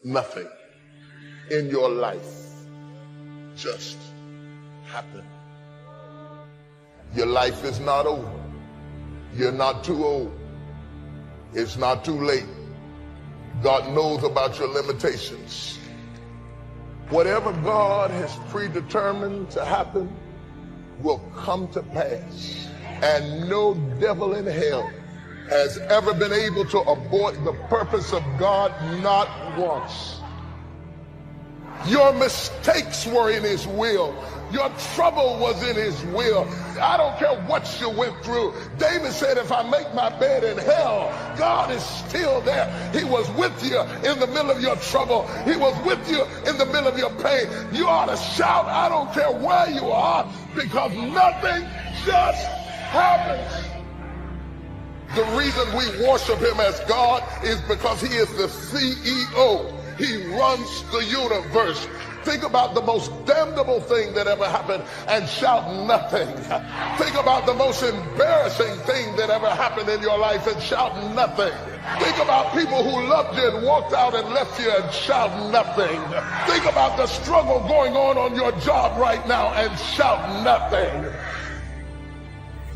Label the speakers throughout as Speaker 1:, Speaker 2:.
Speaker 1: Nothing in your life just happened. Your life is not over. You're not too old. It's not too late. God knows about your limitations. Whatever God has predetermined to happen will come to pass. And no devil in hell has ever been able to abort the purpose of God, not once. Your mistakes were in his will. Your trouble was in his will. I don't care what you went through. David said, if I make my bed in hell, God is still there. He was with you in the middle of your trouble. He was with you in the middle of your pain. You ought to shout, I don't care where you are, because nothing just happens. The reason we worship him as God is because he is the CEO. He runs the universe. Think about the most damnable thing that ever happened and shout nothing. Think about the most embarrassing thing that ever happened in your life and shout nothing. Think about people who loved you and walked out and left you and shout nothing. Think about the struggle going on your job right now and shout nothing.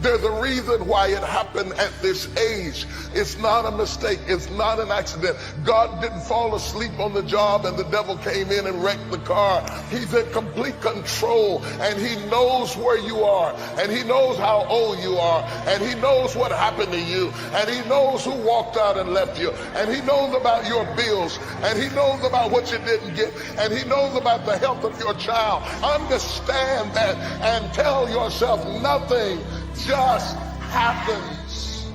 Speaker 1: There's a reason why it happened at this age. It's not a mistake. It's not an accident. God didn't fall asleep on the job and the devil came in and wrecked the car. He's in complete control, and he knows where you are, and he knows how old you are, and he knows what happened to you, and he knows who walked out and left you, and he knows about your bills, and he knows about what you didn't get, and he knows about the health of your child. Understand that and tell yourself nothing just happens.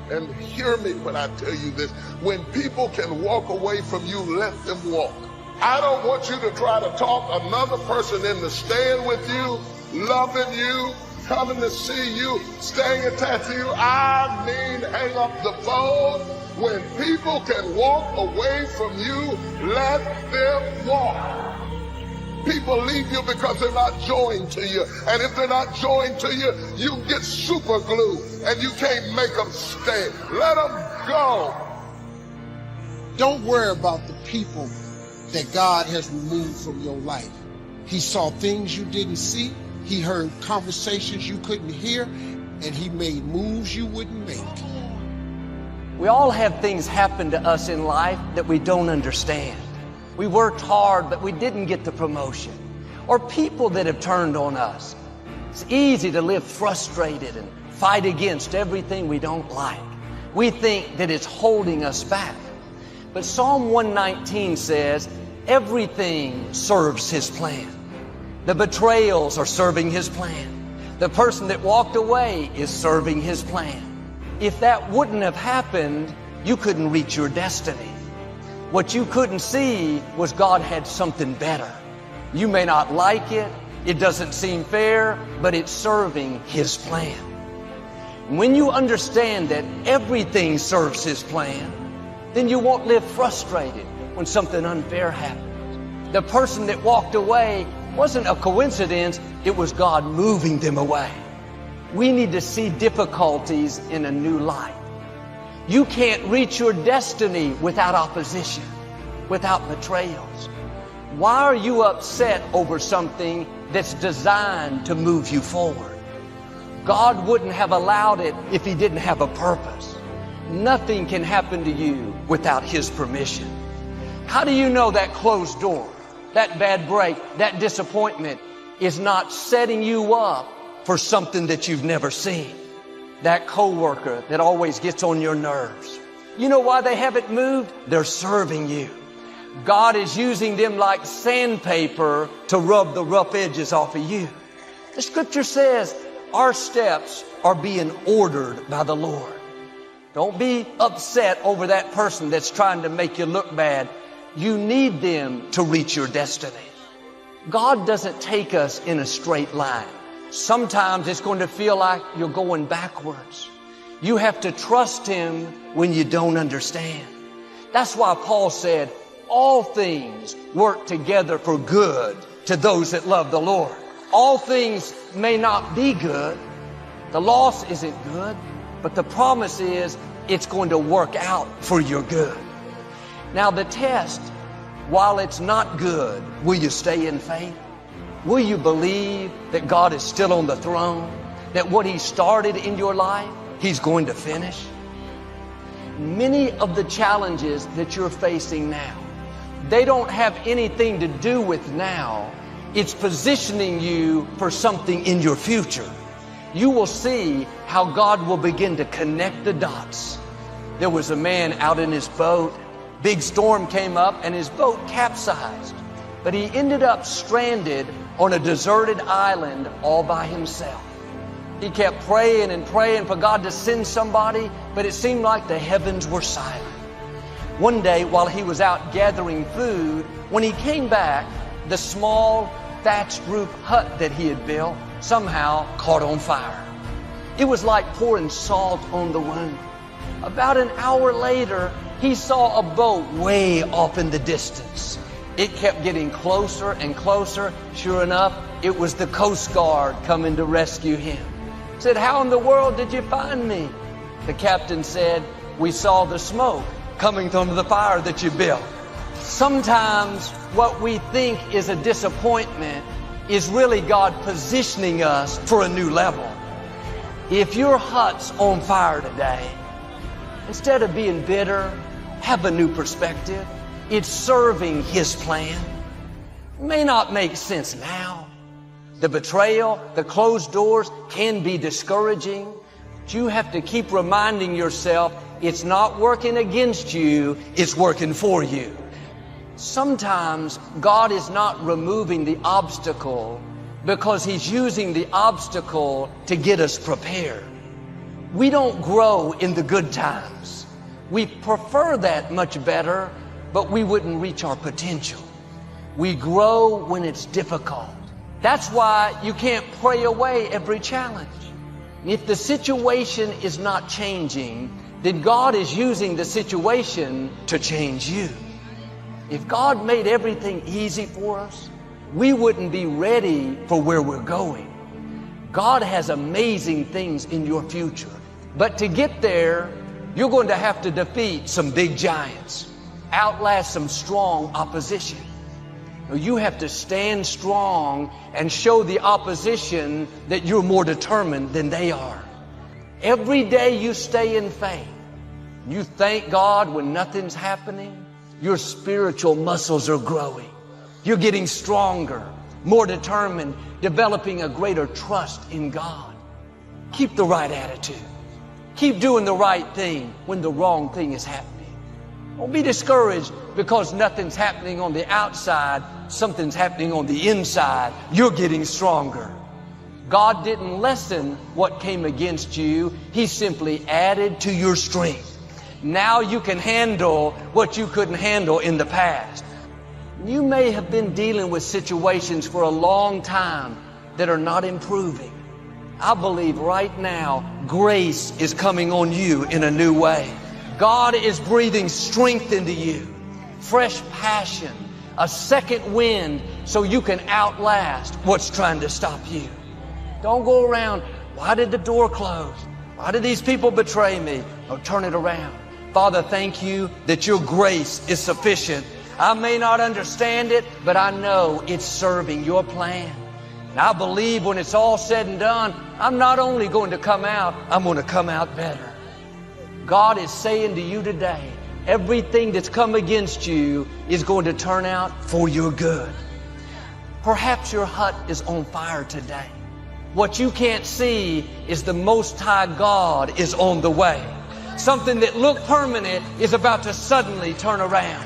Speaker 1: And hear me when I tell you this. When people can walk away from you, let them walk. I don't want you to try to talk another person into staying with you, loving you, coming to see you, staying attached to you. I mean, hang up the phone. When people can walk away from you, let them walk. People leave you because they're not joined to you. And if they're not joined to you, you get super glue and you can't make them stay. Let them go.
Speaker 2: Don't worry about the people that God has removed from your life. He saw things you didn't see. He heard conversations you couldn't hear. And he made moves you wouldn't make.
Speaker 3: We all have things happen to us in life that we don't understand. We worked hard, but we didn't get the promotion. Or people that have turned on us. It's easy to live frustrated and fight against everything we don't like. We think that it's holding us back. But Psalm 119 says, everything serves his plan. The betrayals are serving his plan. The person that walked away is serving his plan. If that wouldn't have happened, you couldn't reach your destiny. What you couldn't see was God had something better. You may not like it, it doesn't seem fair, but it's serving his plan. When you understand that everything serves his plan, then you won't live frustrated when something unfair happens. The person that walked away wasn't a coincidence, it was God moving them away. We need to see difficulties in a new light. You can't reach your destiny without opposition, without betrayals. Why are you upset over something that's designed to move you forward? God wouldn't have allowed it if he didn't have a purpose. Nothing can happen to you without his permission. How do you know that closed door, that bad break, that disappointment is not setting you up for something that you've never seen? That coworker that always gets on your nerves. You know why they haven't moved? They're serving you. God is using them like sandpaper to rub the rough edges off of you. The scripture says our steps are being ordered by the Lord. Don't be upset over that person that's trying to make you look bad. You need them to reach your destiny. God doesn't take us in a straight line. Sometimes it's going to feel like you're going backwards. You have to trust him when you don't understand. That's why Paul said, all things work together for good to those that love the Lord. All things may not be good. The loss isn't good, but the promise is it's going to work out for your good. Now the test, while it's not good, will you stay in faith? Will you believe that God is still on the throne? That what He started in your life, He's going to finish? Many of the challenges that you're facing now, they don't have anything to do with now. It's positioning you for something in your future. You will see how God will begin to connect the dots. There was a man out in his boat. Big storm came up and his boat capsized. But he ended up stranded on a deserted island all by himself. He kept praying and praying for God to send somebody, but it seemed like the heavens were silent. One day, while he was out gathering food, when he came back, the small thatched roof hut that he had built somehow caught on fire. It was like pouring salt on the wound. About an hour later, he saw a boat way off in the distance. It kept getting closer and closer. Sure enough, it was the Coast Guard coming to rescue him. He said, "How in the world did you find me?" The captain said, "We saw the smoke coming from the fire that you built." Sometimes what we think is a disappointment is really God positioning us for a new level. If your hut's on fire today, instead of being bitter, have a new perspective. It's serving His plan. It may not make sense now. The betrayal, the closed doors can be discouraging. But you have to keep reminding yourself it's not working against you, it's working for you. Sometimes God is not removing the obstacle because He's using the obstacle to get us prepared. We don't grow in the good times. We prefer that much better, but we wouldn't reach our potential. We grow when it's difficult. That's why you can't pray away every challenge. If the situation is not changing, then God is using the situation to change you. If God made everything easy for us, we wouldn't be ready for where we're going. God has amazing things in your future. But to get there, you're going to have to defeat some big giants, outlast some strong opposition. You have to stand strong and show the opposition that you're more determined than they are. Every day you stay in faith, you thank God when nothing's happening, your spiritual muscles are growing. You're getting stronger, more determined, developing a greater trust in God. Keep the right attitude. Keep doing the right thing when the wrong thing is happening. Don't be discouraged because nothing's happening on the outside, something's happening on the inside. You're getting stronger. God didn't lessen what came against you. He simply added to your strength. Now you can handle what you couldn't handle in the past. You may have been dealing with situations for a long time that are not improving. I believe right now, grace is coming on you in a new way. God is breathing strength into you, fresh passion, a second wind so you can outlast what's trying to stop you. Don't go around, why did the door close? Why did these people betray me? No, turn it around. Father, thank you that your grace is sufficient. I may not understand it, but I know it's serving your plan. And I believe when it's all said and done, I'm not only going to come out, I'm going to come out better. God is saying to you today, everything that's come against you is going to turn out for your good. Perhaps your hut is on fire today. What you can't see is the Most High God is on the way. Something that looked permanent is about to suddenly turn around.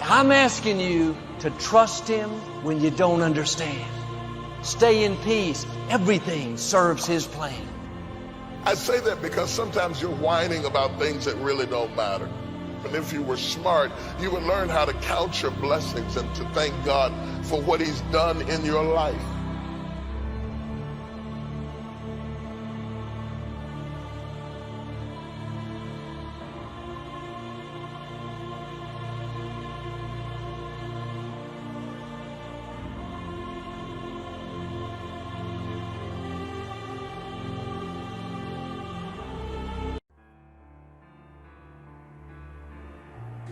Speaker 3: I'm asking you to trust Him when you don't understand. Stay in peace. Everything serves His plan.
Speaker 1: I say that because sometimes you're whining about things that really don't matter. And if you were smart, you would learn how to count your blessings and to thank God for what He's done in your life.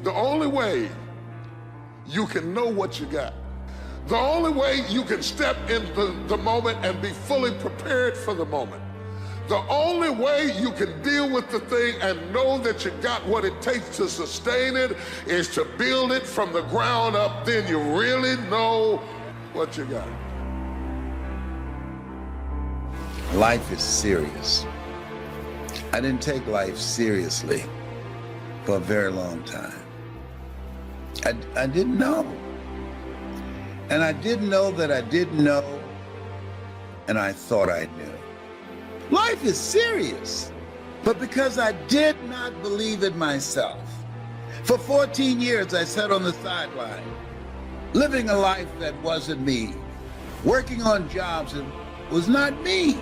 Speaker 1: The only way you can know what you got, the only way you can step into the moment and be fully prepared for the moment, the only way you can deal with the thing and know that you got what it takes to sustain it is to build it from the ground up. Then you really know what you got.
Speaker 4: Life is serious. I didn't take life seriously for a very long time. I didn't know. And I didn't know that I didn't know, and I thought I knew. Life is serious, but because I did not believe it myself. For 14 years, I sat on the sideline, living a life that wasn't me, working on jobs that was not me,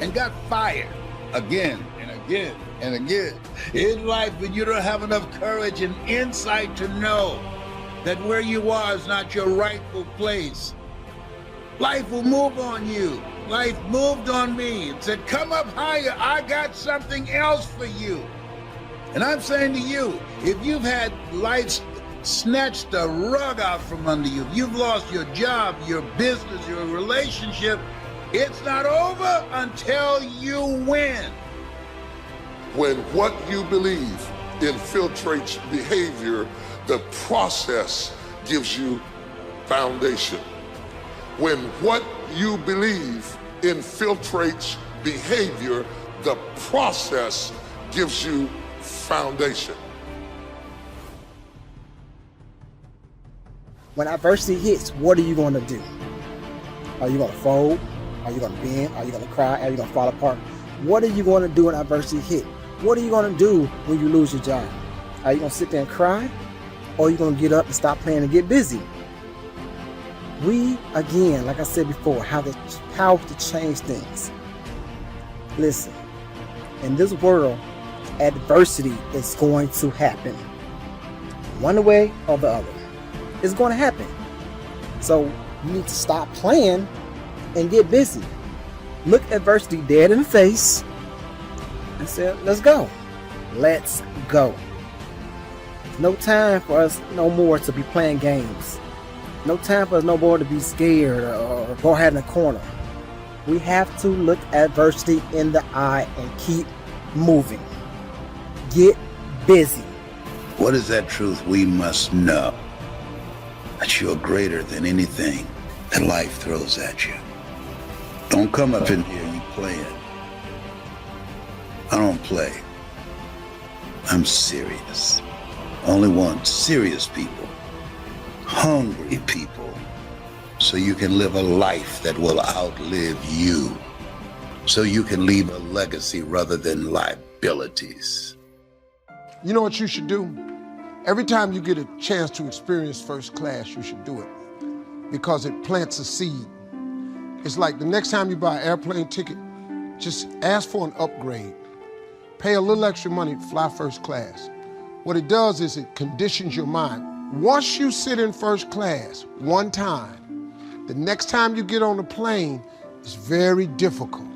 Speaker 4: and got fired again and again and again. In life, when you don't have enough courage and insight to know that where you are is not your rightful place, life will move on you. Life moved on me and said, come up higher, I got something else for you. And I'm saying to you, if you've had life snatch the rug out from under you, if you've lost your job, your business, your relationship, it's not over until you win.
Speaker 1: When what you believe infiltrates behavior, the process gives you foundation. When what you believe infiltrates behavior, the process gives you foundation.
Speaker 5: When adversity hits, what are you going to do? Are you going to fold? Are you going to bend? Are you going to cry? Are you going to fall apart? What are you going to do when adversity hits? What are you going to do when you lose your job? Are you going to sit there and cry? Or are you going to get up and stop playing and get busy? We, again, like I said before, have the power to change things. Listen, in this world, adversity is going to happen. One way or the other. It's going to happen. So you need to stop playing and get busy. Look adversity dead in the face and say, let's go. Let's go. No time for us no more to be playing games. No time for us no more to be scared or go ahead in the corner. We have to look adversity in the eye and keep moving. Get busy.
Speaker 4: What is that truth we must know? That you're greater than anything that life throws at you. Don't come up in here you playing. I don't play. I'm serious. Only want serious people, hungry people, so you can live a life that will outlive you, so you can leave a legacy rather than liabilities.
Speaker 2: You know what you should do? Every time you get a chance to experience first class, you should do it because it plants a seed. It's like the next time you buy an airplane ticket, just ask for an upgrade. Pay a little extra money to fly first class. What it does is it conditions your mind. Once you sit in first class one time, the next time you get on the plane, it's very difficult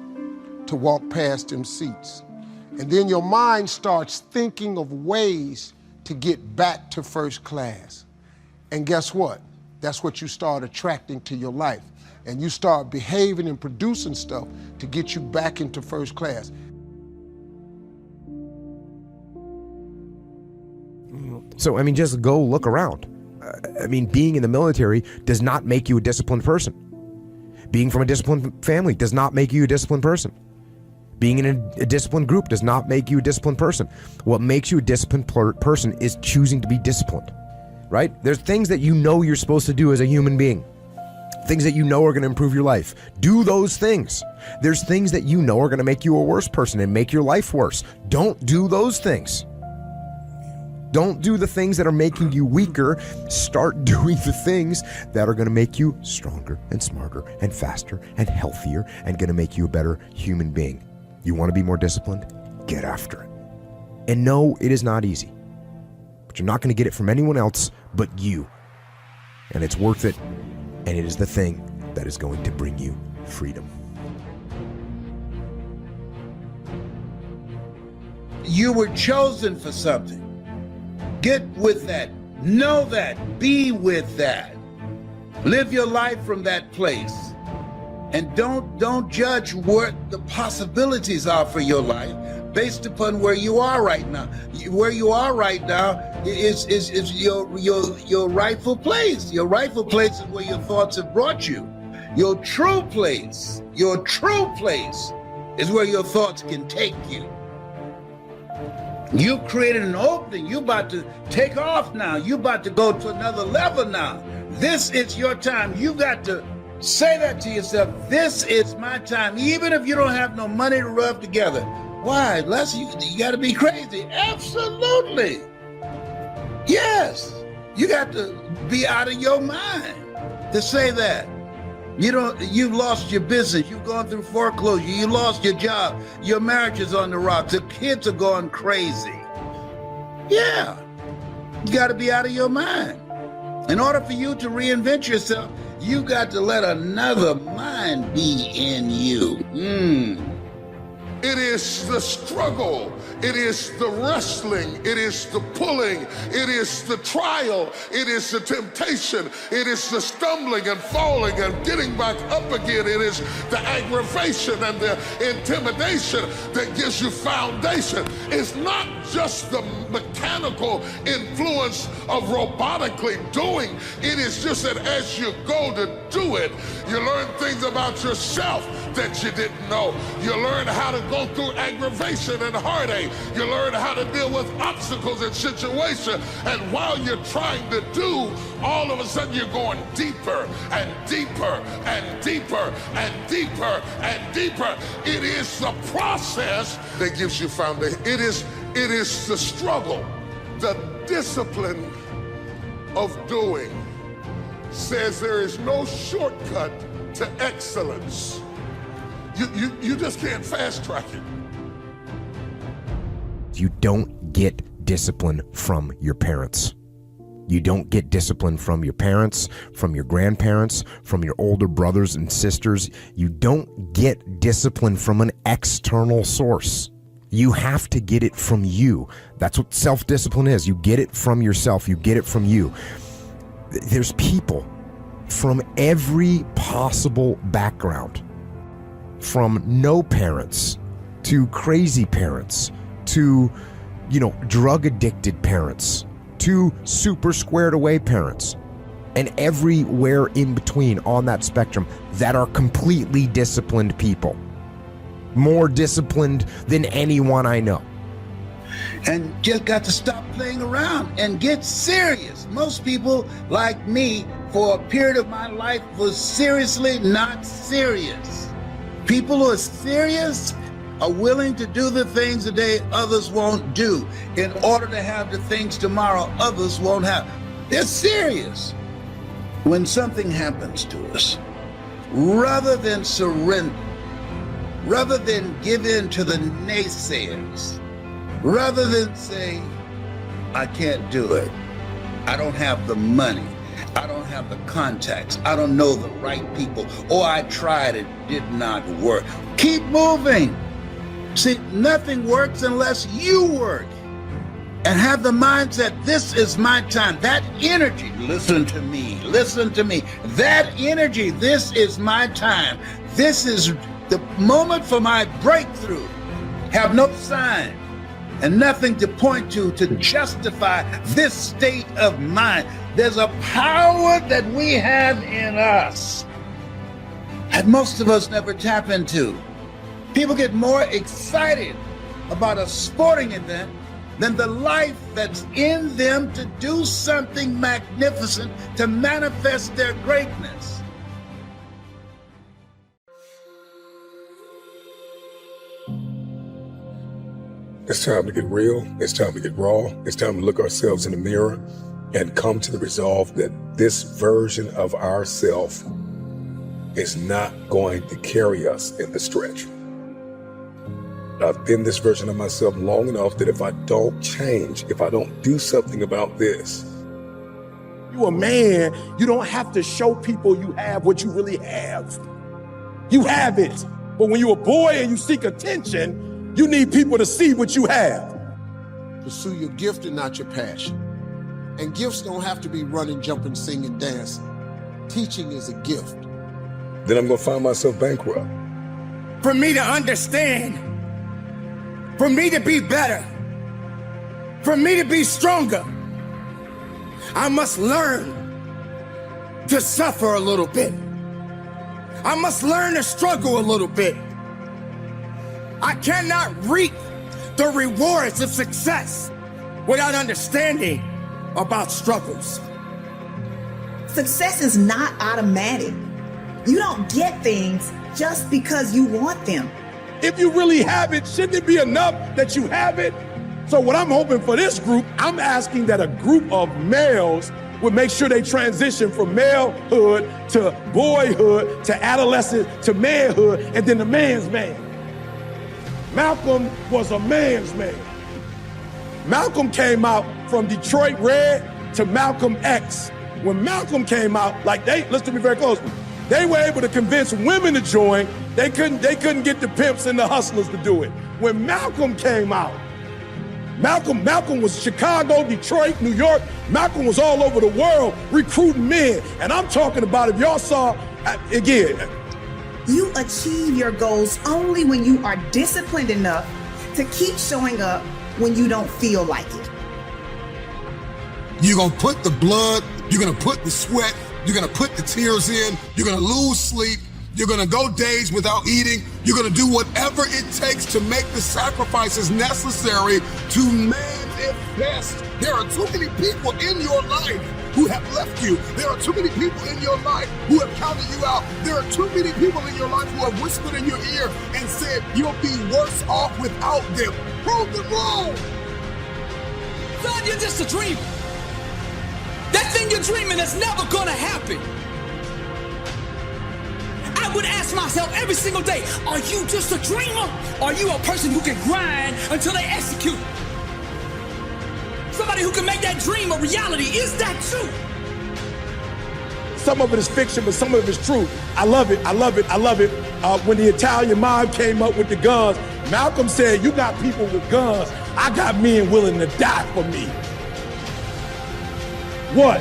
Speaker 2: to walk past them seats. And then your mind starts thinking of ways to get back to first class. And guess what? That's what you start attracting to your life. And you start behaving and producing stuff to get you back into first class.
Speaker 6: So, I mean, just go look around. I mean, being in the military does not make you a disciplined person. Being from a disciplined family does not make you a disciplined person. Being in a disciplined group does not make you a disciplined person. What makes you a disciplined person is choosing to be disciplined, right? There's things that you know you're supposed to do as a human being. Things that you know are going to improve your life. Do those things. There's things that you know are going to make you a worse person and make your life worse. Don't do those things. Don't do the things that are making you weaker. Start doing the things that are going to make you stronger and smarter and faster and healthier and going to make you a better human being. You want to be more disciplined? Get after it. And no, it is not easy. But you're not going to get it from anyone else but you. And it's worth it. And it is the thing that is going to bring you freedom.
Speaker 4: You were chosen for something. Get with that. Know that. Be with that. Live your life from that place. And don't judge what the possibilities are for your life based upon where you are right now. Where you are right now is your rightful place. Your rightful place is where your thoughts have brought you. Your true place is where your thoughts can take you. You created an opening. You about to take off now. You about to go to another level now. This is your time. You got to say that to yourself. This is my time. Even if you don't have no money to rub together. Why? Les, you got to be crazy. Absolutely. Yes. You got to be out of your mind to say that. You lost your business. You've gone through foreclosure. You lost your job. Your marriage is on the rocks. The kids are going crazy. Yeah. You got to be out of your mind. In order for you to reinvent yourself, you got to let another mind be in you.
Speaker 1: It is the struggle. It is the wrestling. It is the pulling. It is the trial. It is the temptation. It is the stumbling and falling and getting back up again. It is the aggravation and the intimidation that gives you foundation. It's not just the mechanical influence of robotically doing. It is just that as you go to do it, you learn things about yourself that you didn't know. You learn how to go through aggravation and heartache. You learn how to deal with obstacles and situations. And while you're trying to do, all of a sudden you're going deeper and deeper and deeper and deeper and deeper. It is the process that gives you foundation. It is the struggle. The discipline of doing says there is no shortcut to excellence. You just can't fast track it.
Speaker 6: You don't get discipline from your parents. You don't get discipline from your parents, from your grandparents, from your older brothers and sisters. You don't get discipline from an external source. You have to get it from you. That's what self-discipline is. You get it from yourself. You get it from you. There's people from every possible background, from no parents to crazy parents to, drug addicted parents to super squared away parents, and everywhere in between on that spectrum that are completely disciplined people. More disciplined than anyone I know.
Speaker 4: And just got to stop playing around and get serious. Most people, like me, for a period of my life, was seriously not serious. People who are serious are willing to do the things today others won't do in order to have the things tomorrow others won't have. They're serious. When something happens to us, rather than surrender, rather than give in to the naysayers, rather than say, I can't do it, I don't have the money, I don't have the contacts, I don't know the right people, or I tried, it did not work. Keep moving. See, nothing works unless you work. And have the mindset, this is my time. That energy, listen to me, that energy, this is my time. This is the moment for my breakthrough. Have no sign and nothing to point to justify this state of mind. There's a power that we have in us that most of us never tap into. People get more excited about a sporting event than the life that's in them to do something magnificent, to manifest their greatness.
Speaker 7: It's time to get real. It's time to get raw. It's time to look ourselves in the mirror and come to the resolve that this version of ourself is not going to carry us in the stretch. I've been this version of myself long enough that if I don't change, if I don't do something about this.
Speaker 8: You a man, you don't have to show people you have what you really have. You have it. But when you're a boy and you seek attention, you need people to see what you have.
Speaker 2: Pursue your gift and not your passion. And gifts don't have to be running, jumping, singing, dancing. Teaching is a gift.
Speaker 7: Then I'm going to find myself bankrupt.
Speaker 8: For me to understand, for me to be better, for me to be stronger, I must learn to suffer a little bit. I must learn to struggle a little bit. I cannot reap the rewards of success without understanding about struggles.
Speaker 9: Success is not automatic. You don't get things just because you want them.
Speaker 8: If you really have it, shouldn't it be enough that you have it? So what I'm hoping for this group, I'm asking that a group of males would make sure they transition from malehood to boyhood to adolescence to manhood and then the man's man. Malcolm was a man's man. Malcolm came out from Detroit Red to Malcolm X. When Malcolm came out, listen to me very closely, they were able to convince women to join. They couldn't get the pimps and the hustlers to do it. When Malcolm came out, Malcolm was Chicago, Detroit, New York. Malcolm was all over the world recruiting men. And I'm talking about, if y'all saw, again.
Speaker 9: You achieve your goals only when you are disciplined enough to keep showing up when you don't feel like it.
Speaker 2: You're going to put the blood, you're going to put the sweat, you're going to put the tears in, you're going to lose sleep, you're going to go days without eating, you're going to do whatever it takes to make the sacrifices necessary to manifest. There are too many people in your life who have left you. There are too many people in your life who have counted you out. There are too many people in your life who have whispered in your ear and said you'll be worse off without them. Prove them wrong.
Speaker 10: Son, you're just a dreamer. That thing you're dreaming is never gonna happen. I would ask myself every single day, are you just a dreamer? Are you a person who can grind until they execute? Somebody who can make that dream a reality. Is that true?
Speaker 8: Some of it is fiction, but some of it is true. I love it, I love it, I love it. When the Italian mob came up with the guns, Malcolm said, you got people with guns. I got men willing to die for me. What?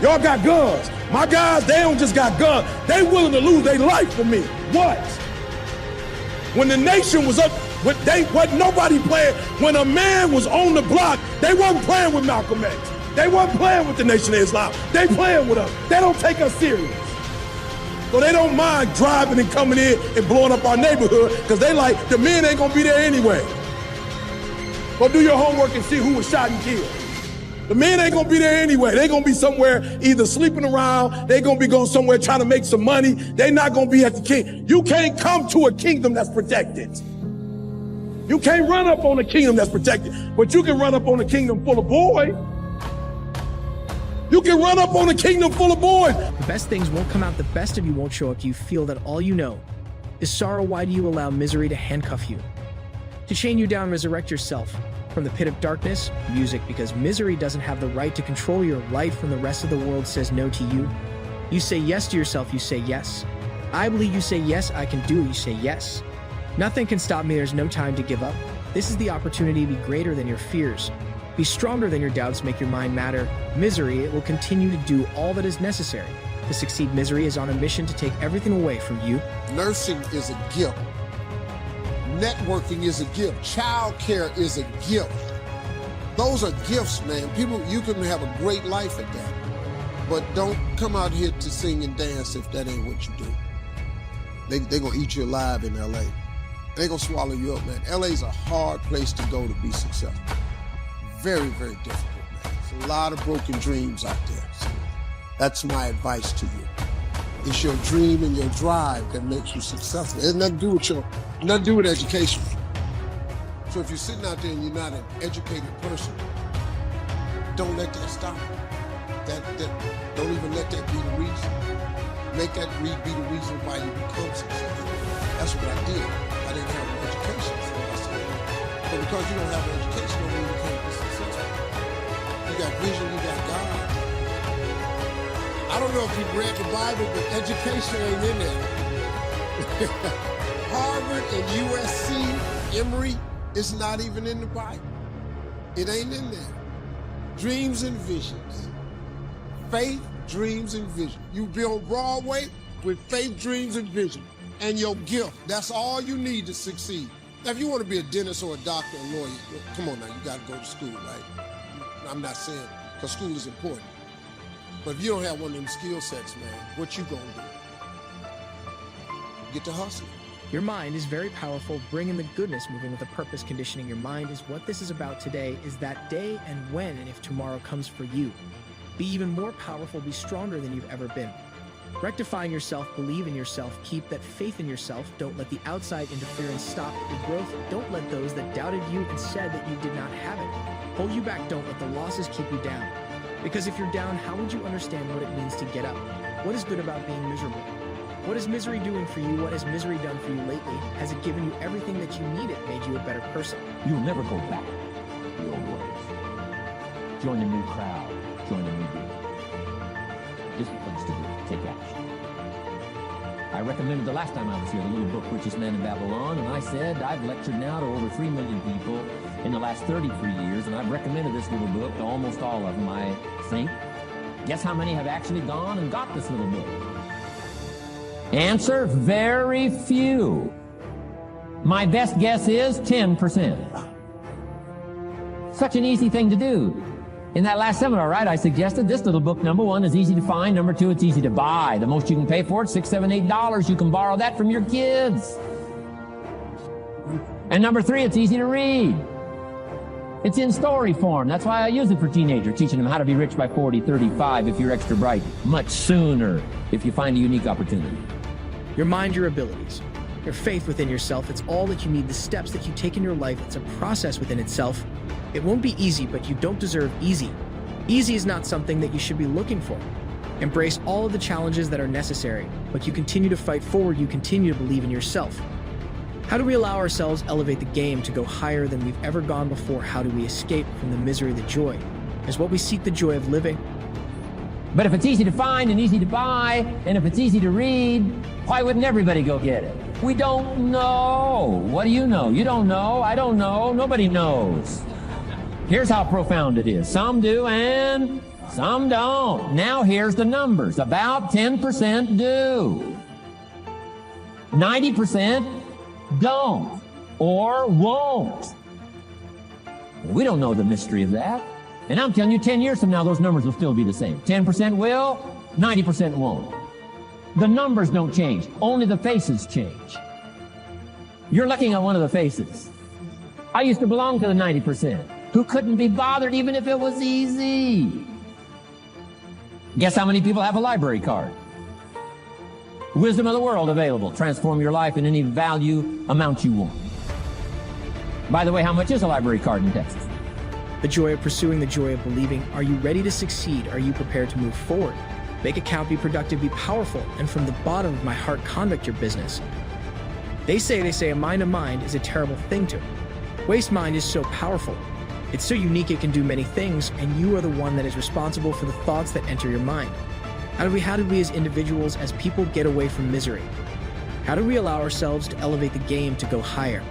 Speaker 8: Y'all got guns. My guys, they don't just got guns. They willing to lose their life for me. What? When the nation was up, wasn't nobody playing. When a man was on the block, they wasn't playing with Malcolm X. They wasn't playing with the Nation of Islam. They playing with us. They don't take us serious. So they don't mind driving and coming in and blowing up our neighborhood because they like, the men ain't gonna be there anyway. Go do your homework and see who was shot and killed. The men ain't gonna be there anyway. They gonna be somewhere either sleeping around, they gonna be going somewhere trying to make some money. They not gonna be at the king. You can't come to a kingdom that's protected. You can't run up on a kingdom that's protected, but you can run up on a kingdom full of boys. You can run up on a kingdom full of boys.
Speaker 11: The best things won't come out, the best of you won't show up. You feel that all you know is sorrow. Why do you allow misery to handcuff you? To chain you down, resurrect yourself from the pit of darkness, music, because misery doesn't have the right to control your life when the rest of the world says no to you. You say yes to yourself, you say yes. I believe you say yes, I can do it, you say yes. Nothing can stop me, there's no time to give up. This is the opportunity to be greater than your fears. Be stronger than your doubts, make your mind matter. Misery, it will continue to do all that is necessary. To succeed, misery is on a mission to take everything away from you.
Speaker 2: Nursing is a gift. Networking is a gift. Child care is a gift. Those are gifts, man. People, you can have a great life at that. But don't come out here to sing and dance if that ain't what you do. They're going to eat you alive in LA. They're going to swallow you up, man. LA's a hard place to go to be successful. Very, very difficult, man. There's a lot of broken dreams out there. So that's my advice to you. It's your dream and your drive that makes you successful. It has nothing to do with education. So if you're sitting out there and you're not an educated person, don't let that stop you. Don't even let that be the reason. Make that be the reason why you become successful. That's what I did. I didn't have an education, so I said, but because you don't have an education, don't mean you can't be successful. You got vision, you got God. I don't know if you've read the Bible, but education ain't in there. Harvard and USC, Emory, it's not even in the Bible. It ain't in there. dreams and visions. Faith, dreams, and vision. You be on Broadway with faith, dreams, and vision. And your gift. That's all you need to succeed. Now, if you want to be a dentist or a doctor or lawyer, come on now, you got to go to school, right? I'm not saying, because school is important. But if you don't have one of them skill sets, man, what you gonna do? Get to hustling.
Speaker 11: Your mind is very powerful. Bringing the goodness, moving with a purpose, conditioning your mind is what this is about today, is that day and when and if tomorrow comes for you. Be even more powerful, be stronger than you've ever been. Rectifying yourself, believe in yourself, keep that faith in yourself. Don't let the outside interference stop your growth. Don't let those that doubted you and said that you did not have it hold you back. Don't let the losses keep you down. Because if you're down, how would you understand what it means to get up? What is good about being miserable? What is misery doing for you? What has misery done for you lately? Has it given you everything that you needed, made you a better person?
Speaker 12: You'll never go back to the old ways. Join a new crowd. Join a new group. This is the place to do. Take action. I recommended the last time I was here, the little book, Richest Man in Babylon, and I said I've lectured now to over 3 million people in the last 33 years, and I've recommended this little book to almost all of them, I think. Guess how many have actually gone and got this little book? Answer, very few. My best guess is 10%. Such an easy thing to do. In that last seminar, right, I suggested this little book, number one, is easy to find. Number two, it's easy to buy. The most you can pay for it, $6, $7, $8. You can borrow that from your kids. And number three, it's easy to read. It's in story form. That's why I use it for teenagers, teaching them how to be rich by 40, 35 if you're extra bright, much sooner if you find a unique opportunity.
Speaker 11: Your mind, your abilities, your faith within yourself, it's all that you need. The steps that you take in your life, it's a process within itself. It won't be easy, but you don't deserve easy. Easy is not something that you should be looking for. Embrace all of the challenges that are necessary, but you continue to fight forward, you continue to believe in yourself. How do we allow ourselves elevate the game to go higher than we've ever gone before? How do we escape from the misery, the joy? Is what we seek the joy of living.
Speaker 12: But if it's easy to find and easy to buy, and if it's easy to read, why wouldn't everybody go get it? We don't know. What do you know? You don't know. I don't know. Nobody knows. Here's how profound it is. Some do and some don't. Now here's the numbers. About 10% do. 90% don't or won't. We don't know the mystery of that. And I'm telling you, 10 years from now, those numbers will still be the same. 10% will, 90% won't. The numbers don't change. Only the faces change. You're looking at one of the faces. I used to belong to the 90%. Who couldn't be bothered even if it was easy. Guess how many people have a library card? Wisdom of the world available. Transform your life in any value amount you want. By the way, how much is a library card in Texas?
Speaker 11: The joy of pursuing, the joy of believing. Are you ready to succeed? Are you prepared to move forward? Make it count, be productive, be powerful, and from the bottom of my heart, conduct your business. They say a mind of mind is a terrible thing to. Waste mind is so powerful. It's so unique it can do many things, and you are the one that is responsible for the thoughts that enter your mind. How did we as individuals, as people, get away from misery? How do we allow ourselves to elevate the game to go higher?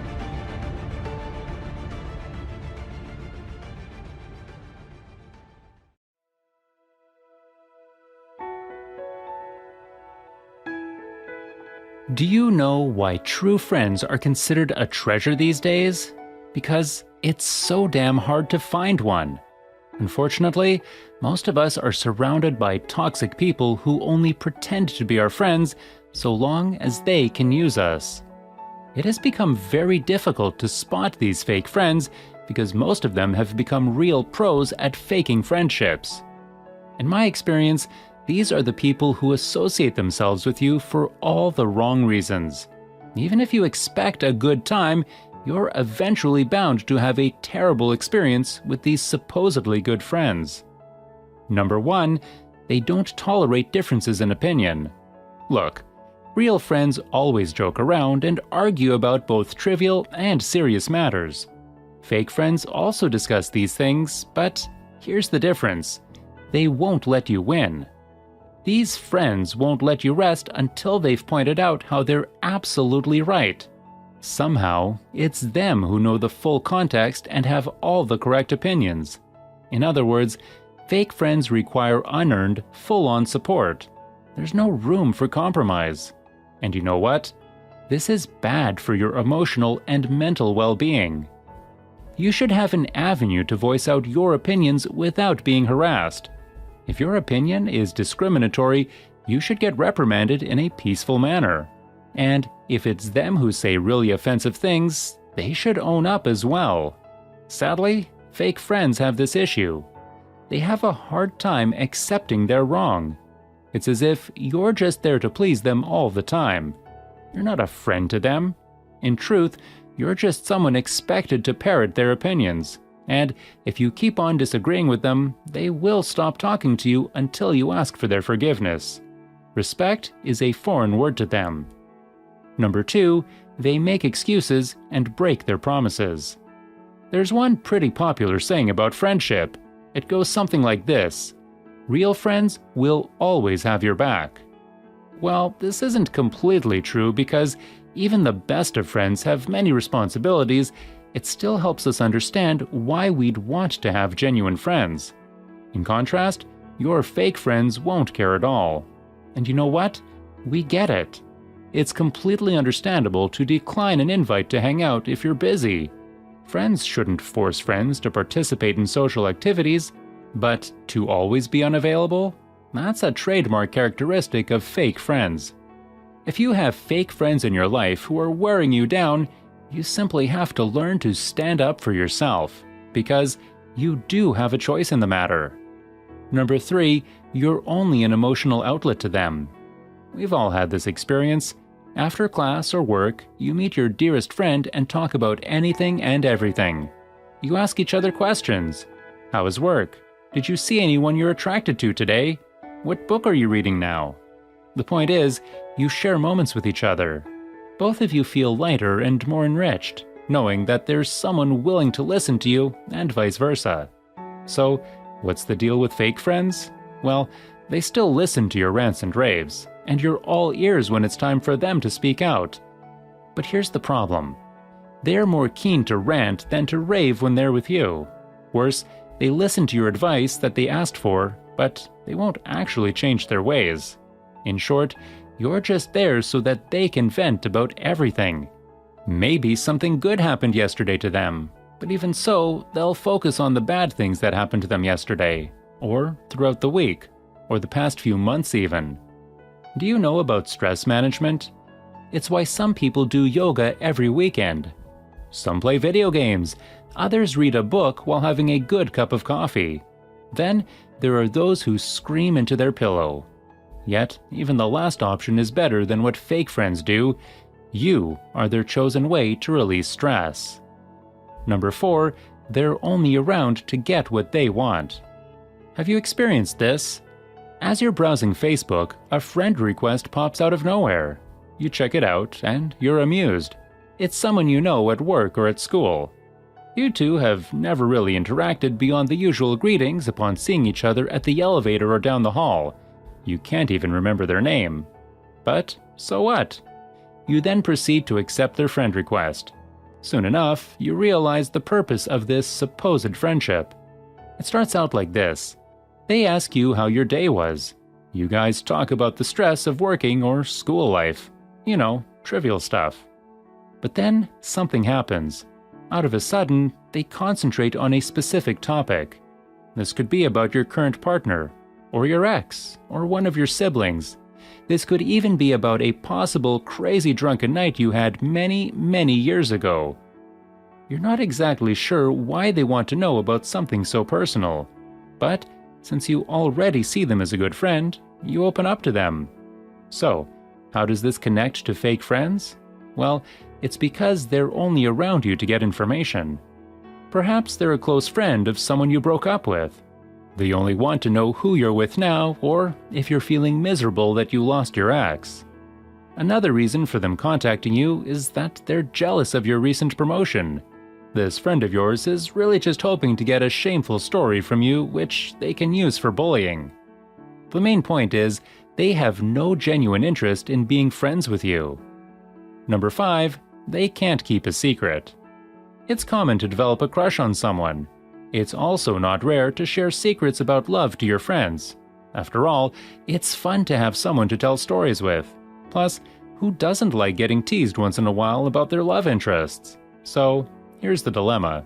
Speaker 13: Do you know why true friends are considered a treasure these days? Because it's so damn hard to find one. Unfortunately, most of us are surrounded by toxic people who only pretend to be our friends so long as they can use us. It has become very difficult to spot these fake friends because most of them have become real pros at faking friendships. In my experience, these are the people who associate themselves with you for all the wrong reasons. Even if you expect a good time, you're eventually bound to have a terrible experience with these supposedly good friends. Number one, they don't tolerate differences in opinion. Look, real friends always joke around and argue about both trivial and serious matters. Fake friends also discuss these things, but here's the difference. They won't let you win. These friends won't let you rest until they've pointed out how they're absolutely right. Somehow, it's them who know the full context and have all the correct opinions. In other words, fake friends require unearned, full-on support. There's no room for compromise. And you know what? This is bad for your emotional and mental well-being. You should have an avenue to voice out your opinions without being harassed. If your opinion is discriminatory, you should get reprimanded in a peaceful manner. And if it's them who say really offensive things, they should own up as well. Sadly, fake friends have this issue. They have a hard time accepting they're wrong. It's as if you're just there to please them all the time. You're not a friend to them. In truth, you're just someone expected to parrot their opinions. And if you keep on disagreeing with them, they will stop talking to you until you ask for their forgiveness. Respect is a foreign word to them. Number 2, they make excuses and break their promises. There's one pretty popular saying about friendship. It goes something like this: real friends will always have your back. Well, this isn't completely true because even the best of friends have many responsibilities. It still helps us understand why we'd want to have genuine friends. In contrast, your fake friends won't care at all. And you know what? We get it. It's completely understandable to decline an invite to hang out if you're busy. Friends shouldn't force friends to participate in social activities, but to always be unavailable? That's a trademark characteristic of fake friends. If you have fake friends in your life who are wearing you down, you simply have to learn to stand up for yourself, because you do have a choice in the matter. Number 3, you're only an emotional outlet to them. We've all had this experience. After class or work, you meet your dearest friend and talk about anything and everything. You ask each other questions. How was work? Did you see anyone you're attracted to today? What book are you reading now? The point is, you share moments with each other. Both of you feel lighter and more enriched, knowing that there's someone willing to listen to you, and vice versa. So, what's the deal with fake friends? Well, they still listen to your rants and raves, and you're all ears when it's time for them to speak out. But here's the problem. They're more keen to rant than to rave when they're with you. Worse, they listen to your advice that they asked for, but they won't actually change their ways. In short, you're just there so that they can vent about everything. Maybe something good happened yesterday to them, but even so, they'll focus on the bad things that happened to them yesterday, or throughout the week, or the past few months even. Do you know about stress management? It's why some people do yoga every weekend. Some play video games, others read a book while having a good cup of coffee. Then, there are those who scream into their pillow. Yet, even the last option is better than what fake friends do. You are their chosen way to release stress. Number 4, they're only around to get what they want. Have you experienced this? As you're browsing Facebook, a friend request pops out of nowhere. You check it out, and you're amused. It's someone you know at work or at school. You two have never really interacted beyond the usual greetings upon seeing each other at the elevator or down the hall. You can't even remember their name. But so what? You then proceed to accept their friend request. Soon enough, you realize the purpose of this supposed friendship. It starts out like this. They ask you how your day was. You guys talk about the stress of working or school life. You know, trivial stuff. But then something happens. Out of a sudden, they concentrate on a specific topic. This could be about your current partner, or your ex, or one of your siblings. This could even be about a possible crazy drunken night you had many, many years ago. You're not exactly sure why they want to know about something so personal, but since you already see them as a good friend, you open up to them. So, how does this connect to fake friends? Well, it's because they're only around you to get information. Perhaps they're a close friend of someone you broke up with. They only want to know who you're with now, or if you're feeling miserable that you lost your ex. Another reason for them contacting you is that they're jealous of your recent promotion. This friend of yours is really just hoping to get a shameful story from you which they can use for bullying. The main point is, they have no genuine interest in being friends with you. Number 5, they can't keep a secret. It's common to develop a crush on someone. It's also not rare to share secrets about love to your friends. After all, it's fun to have someone to tell stories with. Plus, who doesn't like getting teased once in a while about their love interests? So, here's the dilemma.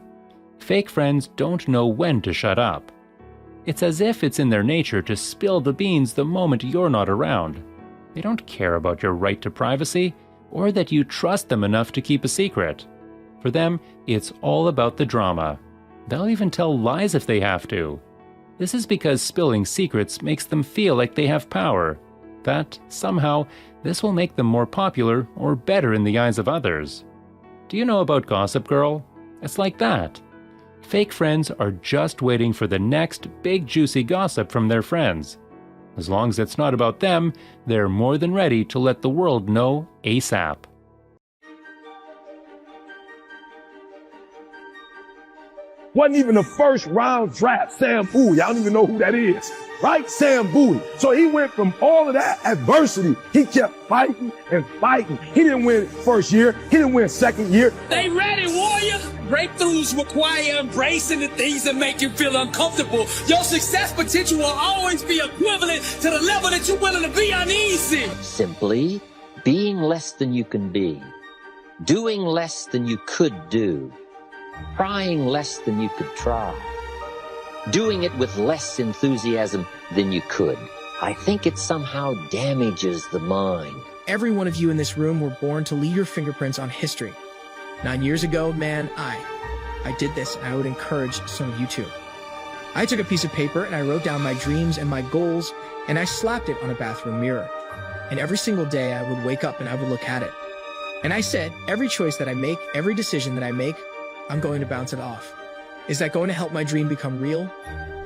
Speaker 13: Fake friends don't know when to shut up. It's as if it's in their nature to spill the beans the moment you're not around. They don't care about your right to privacy, or that you trust them enough to keep a secret. For them, it's all about the drama. They'll even tell lies if they have to. This is because spilling secrets makes them feel like they have power. That, somehow, this will make them more popular or better in the eyes of others. Do you know about Gossip Girl? It's like that. Fake friends are just waiting for the next big juicy gossip from their friends. As long as it's not about them, they're more than ready to let the world know ASAP.
Speaker 8: Wasn't even the first round draft, Sam Bowie. I don't even know who that is, right? Sam Bowie. So he went from all of that adversity. He kept fighting and fighting. He didn't win first year. He didn't win second year.
Speaker 10: They ready, warrior. Breakthroughs require embracing the things that make you feel uncomfortable. Your success potential will always be equivalent to the level that you're willing to be uneasy.
Speaker 14: Simply being less than you can be, doing less than you could do, trying less than you could try, doing it with less enthusiasm than you could. I think it somehow damages the mind.
Speaker 11: Every one of you in this room were born to leave your fingerprints on history. 9 years ago, man, I did this, and I would encourage some of you too. I took a piece of paper and I wrote down my dreams and my goals, and I slapped it on a bathroom mirror. And every single day I would wake up and I would look at it. And I said, every choice that I make, every decision that I make, I'm going to bounce it off. Is that going to help my dream become real?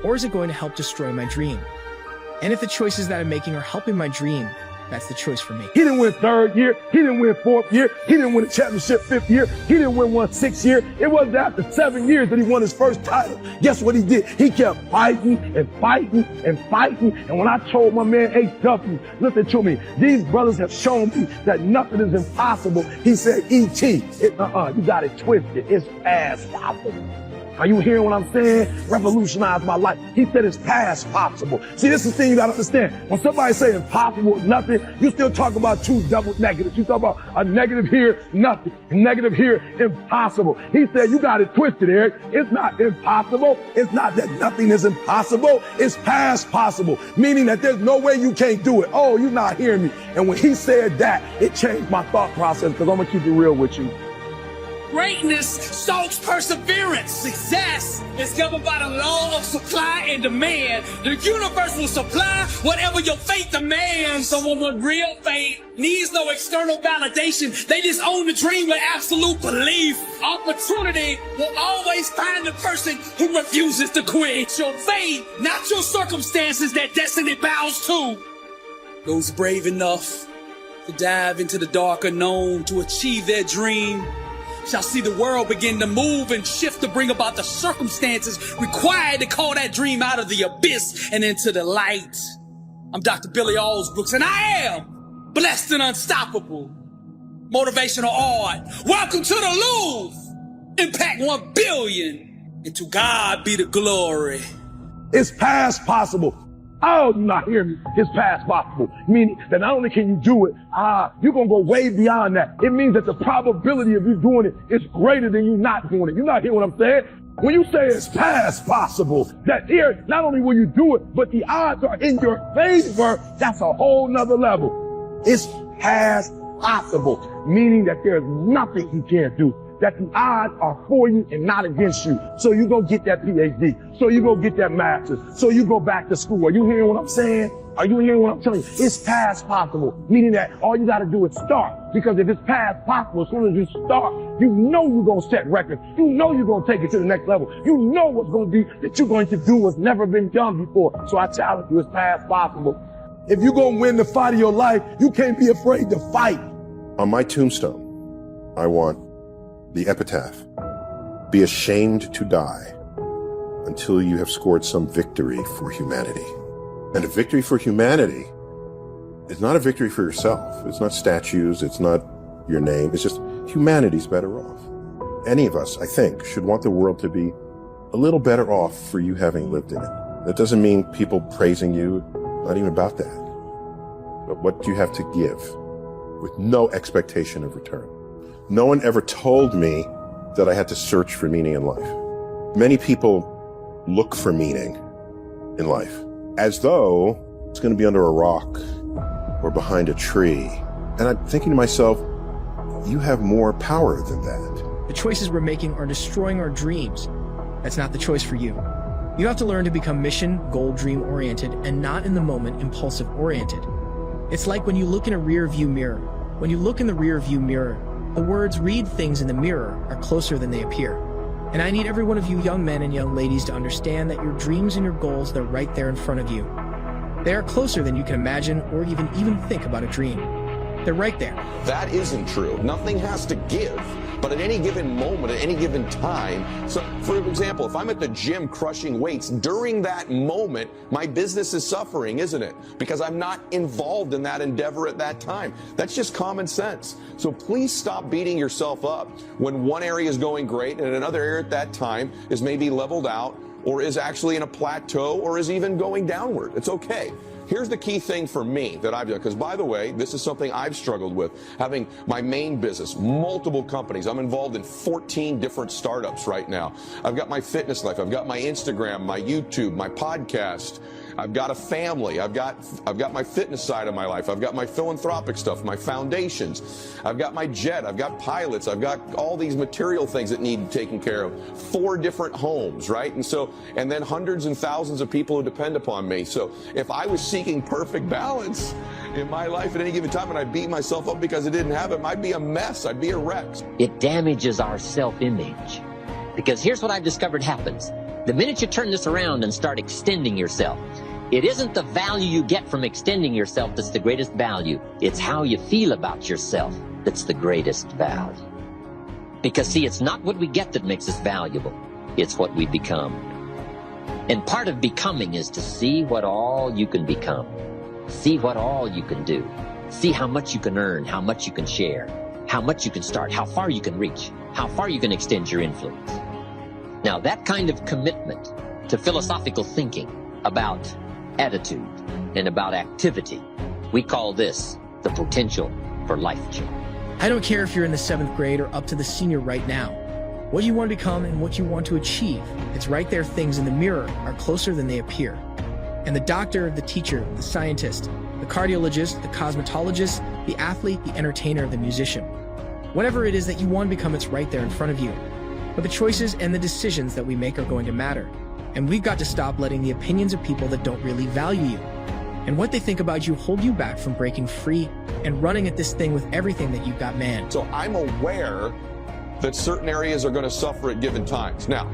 Speaker 11: Or is it going to help destroy my dream? And if the choices that I'm making are helping my dream, that's the choice for me.
Speaker 8: He didn't win third year. He didn't win fourth year. He didn't win a championship fifth year. He didn't win one sixth year. It wasn't after 7 years that he won his first title. Guess what he did? He kept fighting and fighting and fighting. And when I told my man H.W., listen to me, these brothers have shown me that nothing is impossible. He said, E.T., you got it twisted. It's past possible. Are you hearing what I'm saying? Revolutionize my life. He said it's past possible. See, this is the thing you got to understand. When somebody say impossible, nothing, you still talk about two double negatives. You talk about a negative here, nothing. A negative here, impossible. He said you got it twisted, Eric. It's not impossible. It's not that nothing is impossible. It's past possible, meaning that there's no way you can't do it. Oh, you're not hearing me. And when he said that, it changed my thought process, because I'm going to keep it real with you.
Speaker 10: Greatness stalks perseverance. Success is governed by the law of supply and demand. The universe will supply whatever your faith demands. Someone with real faith needs no external validation. They just own the dream with absolute belief. Opportunity will always find the person who refuses to quit. It's your faith, not your circumstances, that destiny bows to. Those brave enough to dive into the dark unknown to achieve their dream shall see the world begin to move and shift to bring about the circumstances required to call that dream out of the abyss and into the light. I'm Dr. Billy Allsbrooks, and I am blessed and unstoppable. Motivational art. Welcome to the Louvre. Impact 1 billion. And to God be the glory.
Speaker 8: It's past possible. Oh, you're not hearing me. It's past possible. Meaning that not only can you do it, you're going to go way beyond that. It means that the probability of you doing it is greater than you not doing it. You're not hearing what I'm saying? When you say it's past possible, that here, not only will you do it, but the odds are in your favor, that's a whole nother level. It's past possible, meaning that there's nothing you can't do. That the odds are for you and not against you. So you go get that PhD. So you go get that master's. So you go back to school. Are you hearing what I'm saying? Are you hearing what I'm telling you? It's past possible, meaning that all you got to do is start. Because if it's past possible, as soon as you start, you know you're going to set records. You know you're going to take it to the next level. You know what's going to be that you're going to do what's never been done before. So I challenge you, it's past possible. If you're going to win the fight of your life, you can't be afraid to fight.
Speaker 15: On my tombstone, I want the epitaph: be ashamed to die until you have scored some victory for humanity. And a victory for humanity is not a victory for yourself. It's not statues. It's not your name. It's just humanity's better off. Any of us, I think, should want the world to be a little better off for you having lived in it. That doesn't mean people praising you, not even about that. But what do you have to give with no expectation of return? No one ever told me that I had to search for meaning in life. Many people look for meaning in life as though it's going to be under a rock or behind a tree. And I'm thinking to myself, you have more power than that.
Speaker 11: The choices we're making are destroying our dreams. That's not the choice for you. You have to learn to become mission, goal, dream oriented, and not in the moment impulsive oriented. It's like when you look in a rear view mirror. When you look in the rear view mirror, the words "read things in the mirror" are closer than they appear. And I need every one of you young men and young ladies to understand that your dreams and your goals, they're right there in front of you. They are closer than you can imagine or even think about a dream. They're right there.
Speaker 16: That isn't true. Nothing has to give, but at any given moment, at any given time. So, for example, if I'm at the gym crushing weights, during that moment, my business is suffering, isn't it? Because I'm not involved in that endeavor at that time. That's just common sense. So please stop beating yourself up when one area is going great and another area at that time is maybe leveled out or is actually in a plateau or is even going downward. It's okay. Here's the key thing for me that I've done, because by the way, this is something I've struggled with, having my main business, multiple companies. I'm involved in 14 different startups right now. I've got my fitness life, I've got my Instagram, my YouTube, my podcast. I've got a family. I've got my fitness side of my life. I've got my philanthropic stuff, my foundations. I've got my jet. I've got pilots. I've got all these material things that need taken care of. 4 different homes, right? And then hundreds and thousands of people who depend upon me. So if I was seeking perfect balance in my life at any given time and I beat myself up because I didn't have it, I'd be a mess. I'd be a wreck.
Speaker 14: It damages our self-image. Because here's what I've discovered happens. The minute you turn this around and start extending yourself, it isn't the value you get from extending yourself that's the greatest value. It's how you feel about yourself that's the greatest value. Because see, it's not what we get that makes us valuable. It's what we become. And part of becoming is to see what all you can become. See what all you can do. See how much you can earn, how much you can share, how much you can start, how far you can reach, how far you can extend your influence. Now, that kind of commitment to philosophical thinking about attitude and about activity, we call this the potential for life change.
Speaker 11: I don't care if you're in the 7th grade or up to the senior right now. What you want to become and what you want to achieve, it's right there. Things in the mirror are closer than they appear. And the doctor, the teacher, the scientist, the cardiologist, the cosmetologist, the athlete, the entertainer, the musician. Whatever it is that you want to become, it's right there in front of you. But the choices and the decisions that we make are going to matter. And we've got to stop letting the opinions of people that don't really value you and what they think about you hold you back from breaking free and running at this thing with everything that you've got, man.
Speaker 16: So I'm aware that certain areas are going to suffer at given times. Now,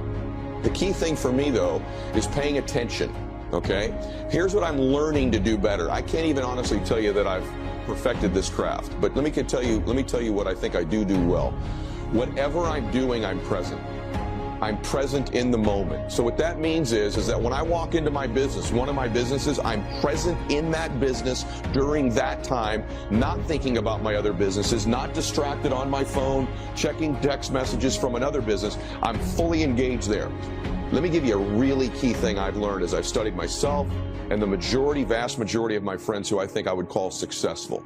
Speaker 16: the key thing for me, though, is paying attention, okay? Here's what I'm learning to do better. I can't even honestly tell you that I've perfected this craft, but let me tell you what I think I do well. Whatever I'm doing, I'm present. I'm present in the moment. So what that means is that when I walk into my business, one of my businesses, I'm present in that business during that time, not thinking about my other businesses, not distracted on my phone, checking text messages from another business. I'm fully engaged there. Let me give you a really key thing I've learned as I've studied myself and the vast majority of my friends who I think I would call successful.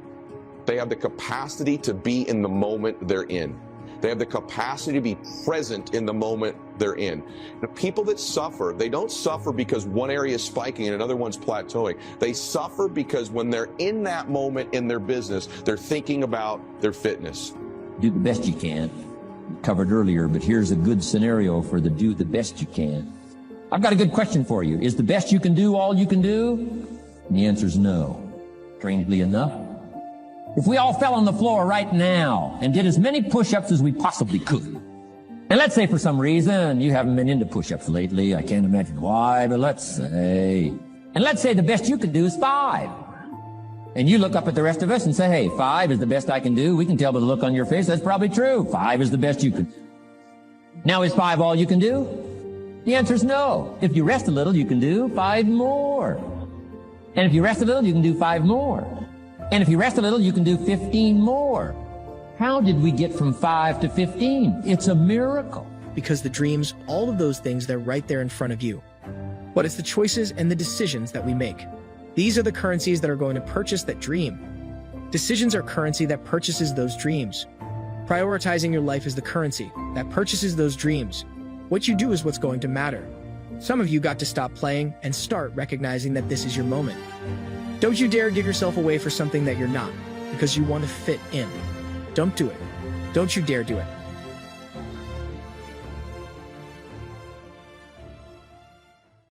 Speaker 16: They have the capacity to be in the moment they're in. They have the capacity to be present in the moment they're in. The people that suffer, they don't suffer because one area is spiking and another one's plateauing. They suffer because when they're in that moment in their business, they're thinking about their fitness.
Speaker 12: Do the best you can. Covered earlier, but here's a good scenario for the do the best you can. I've got a good question for you. Is the best you can do all you can do? And the answer is no. Strangely enough, if we all fell on the floor right now and did as many push-ups as we possibly could, and let's say for some reason you haven't been into push-ups lately, I can't imagine why, but let's say the best you could do is 5. And you look up at the rest of us and say, hey, 5 is the best I can do. We can tell by the look on your face that's probably true. 5 is the best you can. Now, is 5 all you can do? The answer is no. If you rest a little, you can do 5 more. And if you rest a little, you can do 5 more. And if you rest a little, you can do 15 more. How did we get from 5 to 15? It's a miracle.
Speaker 11: because the dreams, all of those things, they're right there in front of you. But it's the choices and the decisions that we make. These are the currencies that are going to purchase that dream. Decisions are currency that purchases those dreams. Prioritizing your life is the currency that purchases those dreams. What you do is what's going to matter. Some of you got to stop playing and start recognizing that this is your moment. Don't you dare give yourself away for something that you're not, because you want to fit in. Don't do it. Don't you dare do it.